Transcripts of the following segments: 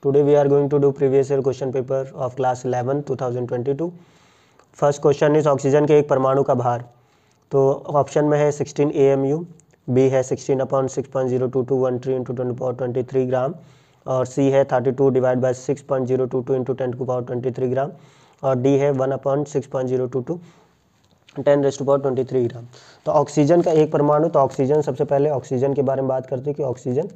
Today we are going to do previous year question paper of class 11 2022. First question is oxygen के एक परमाणु का भार। तो ऑप्शन में है 16 AMU, बी है 16/6.02213 × 10⁻23 ग्राम, और सी है 32 / 6.022 × 10⁻23 ग्राम, और डी है 1/6.022 10⁻23 ग्राम। तो ऑक्सीजन का एक परमाणु, तो ऑक्सीजन सबसे पहले ऑक्सीजन के बारे में बात करते हैं कि ऑक्सीजन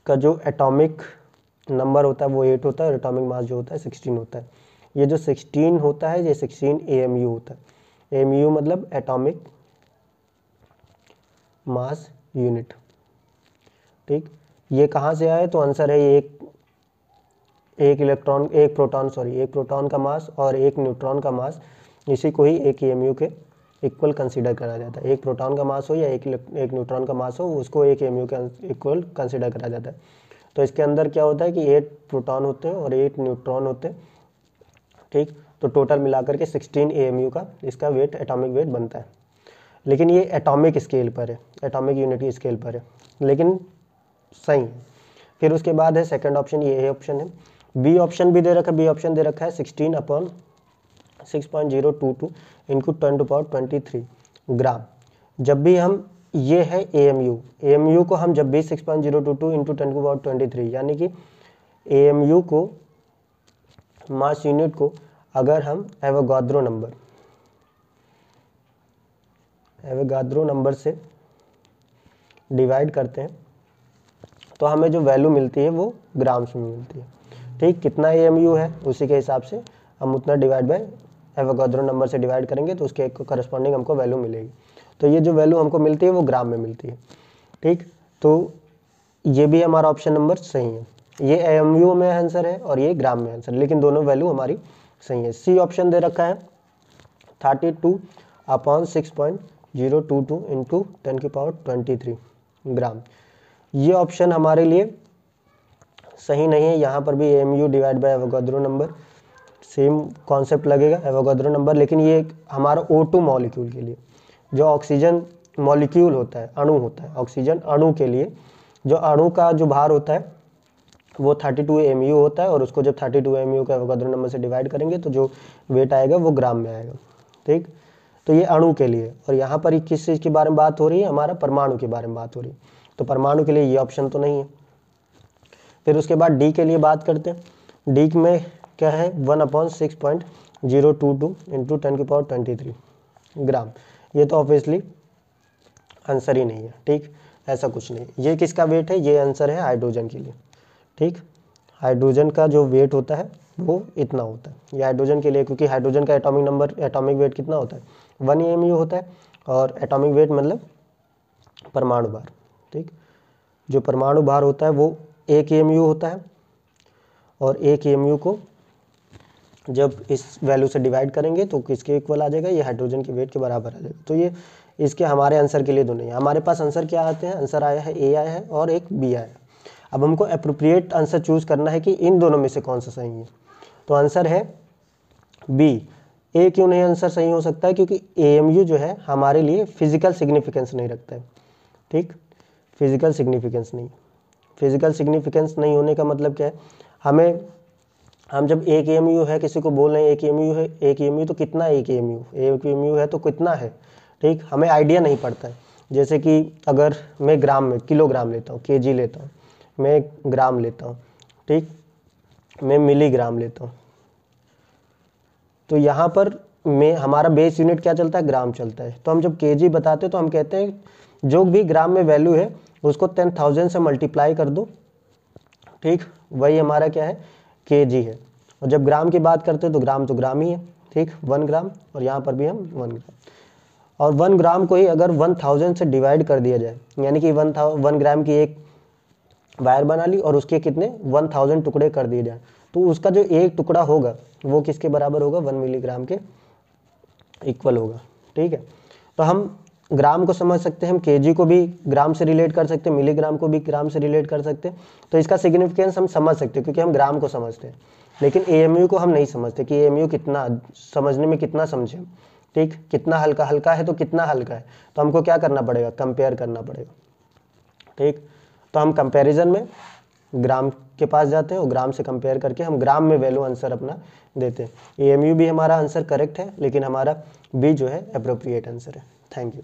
का जो एटॉमिक नंबर होता है वो 8 होता है और एटॉमिक मास जो होता है 16 होता है। ये जो 16 होता है ये 16 AMU होता है। AMU मतलब एटॉमिक मास यूनिट। ठीक, ये कहाँ से आए? तो आंसर है ये एक प्रोटॉन का मास और एक न्यूट्रॉन का मास, इसी को ही एक AMU के इक्वल कंसीडर करा जाता है। एक प्रोटॉन का मास हो या एक न्यूट्रॉन का मास हो, उसको एक AMU के इक्वल कंसीडर करा जाता है। तो इसके अंदर क्या होता है कि 8 प्रोटॉन होते हैं और 8 न्यूट्रॉन होते हैं। ठीक, तो टोटल मिलाकर के 16 AMU का इसका वेट, एटॉमिक वेट बनता है। लेकिन ये एटॉमिक स्केल पर है, एटॉमिक यूनिट की स्केल पर है, लेकिन सही है। फिर उसके बाद है सेकंड ऑप्शन, ये ऑप्शन है। बी ऑप्शन भी दे रखा है, बी ऑप्शन दे रखा है 16/6.022 × 10⁻23 ग्राम। जब भी हम, ये है AMU को हम जब भी 6.022 × 10⁻23 यानी कि AMU को, मास यूनिट को, अगर हम एवोगाद्रो नंबर से डिवाइड करते हैं तो हमें जो वैल्यू मिलती है वो ग्राम्स में मिलती है। ठीक, कितना AMU है उसी के हिसाब से हम उतना डिवाइड बाय एवोगाद्रो नंबर से डिवाइड करेंगे तो उसके करस्पॉन्डिंग हमको वैल्यू मिलेगी। तो ये जो वैल्यू हमको मिलती है वो ग्राम में मिलती है। ठीक, तो ये भी हमारा ऑप्शन नंबर सही है। ये AMU में आंसर है और ये ग्राम में आंसर, लेकिन दोनों वैल्यू हमारी सही है। सी ऑप्शन दे रखा है 32/6.022 × 10⁻23 ग्राम। ये ऑप्शन हमारे लिए सही नहीं है। यहाँ पर भी AMU divide by Avogadro number, same concept लगेगा एवोगाद्रो नंबर, लेकिन ये हमारा O2 मॉलिक्यूल के लिए, जो ऑक्सीजन मॉलिक्यूल होता है, अणु होता है, ऑक्सीजन अणु के लिए जो अणु का जो भार होता है वो 32 AMU होता है, और उसको जब 32 AMU का एवोगाद्रो नंबर से डिवाइड करेंगे तो जो वेट आएगा वो ग्राम में आएगा। ठीक, तो ये अणु के लिए, और यहाँ पर किस चीज़ के बारे में बात हो रही है? हमारा परमाणु के बारे में बात हो रही है। तो परमाणु के लिए ये ऑप्शन तो नहीं है। फिर उसके बाद डी के लिए बात करते हैं। डी में क्या है? 1/6.022 × 10⁻23 ग्राम। ये तो ऑब्वियसली आंसर ही नहीं है। ठीक, ऐसा कुछ नहीं। ये किसका वेट है? ये आंसर है हाइड्रोजन के लिए। ठीक, हाइड्रोजन का जो वेट होता है वो इतना होता है, ये हाइड्रोजन के लिए, क्योंकि हाइड्रोजन का एटॉमिक नंबर, एटॉमिक वेट कितना होता है? 1 AMU होता है, और एटॉमिक वेट मतलब परमाणु भार। ठीक, जो परमाणु भार होता है वो 1 AMU होता है, और 1 AMU को जब इस वैल्यू से डिवाइड करेंगे तो किसके इक्वल आ जाएगा? ये हाइड्रोजन के वेट के बराबर आ जाएगा। तो ये इसके हमारे आंसर के लिए दोनों है। हमारे पास आंसर क्या आते हैं? आंसर आया है A आया है और एक B आया है। अब हमको एप्रोप्रिएट आंसर चूज करना है कि इन दोनों में से कौन सा सही है। तो आंसर है B। A क्यों नहीं आंसर सही हो सकता है? क्योंकि AMU जो है हमारे लिए फिजिकल सिग्निफिकेंस नहीं रखता है। ठीक, फिजिकल सिग्निफिकेंस नहीं। फिजिकल सिग्निफिकेंस नहीं होने का मतलब क्या है? हम जब 1 AMU है, किसी को बोल रहे हैं 1 AMU है, 1 AMU तो कितना 1 AMU है तो कितना है? ठीक, हमें आइडिया नहीं पड़ता है। जैसे कि अगर मैं ग्राम में, किलोग्राम लेता हूँ, KG लेता हूँ, मैं ग्राम लेता हूँ, ठीक, मैं मिलीग्राम लेता हूँ, तो यहाँ पर हमारा बेस यूनिट क्या चलता है? ग्राम चलता है। तो हम जब KG बताते हैं तो हम कहते हैं जो भी ग्राम में वैल्यू है उसको 10,000 से मल्टीप्लाई कर दो। ठीक, वही हमारा क्या है? KG है। और जब ग्राम की बात करते हैं तो ग्राम ही है। ठीक, 1 ग्राम, और यहाँ पर भी हम 1 ग्राम, और 1 ग्राम को ही अगर 1000 से डिवाइड कर दिया जाए, यानी कि 1 ग्राम की एक वायर बना ली और उसके कितने 1000 टुकड़े कर दिए जाए, तो उसका जो एक टुकड़ा होगा वो किसके बराबर होगा? 1 मिलीग्राम के इक्वल होगा। ठीक है, तो हम ग्राम को समझ सकते हैं, हम KG को भी ग्राम से रिलेट कर सकते हैं, मिलीग्राम को भी ग्राम से रिलेट कर सकते हैं। तो इसका सिग्निफिकेंस हम समझ सकते हैं क्योंकि हम ग्राम को समझते हैं, लेकिन AMU को हम नहीं समझते कि AMU कितना, समझने में कितना समझे। ठीक, कितना हल्का है तो कितना हल्का है, तो हमको क्या करना पड़ेगा? कंपेयर करना पड़ेगा। ठीक, तो हम कंपैरिजन में ग्राम के पास जाते हैं और ग्राम से कंपेयर करके हम ग्राम में वैल्यू आंसर अपना देते हैं। एएमयू भी हमारा आंसर करेक्ट है, लेकिन हमारा बी जो है अप्रोप्रिएट आंसर है। Thank you.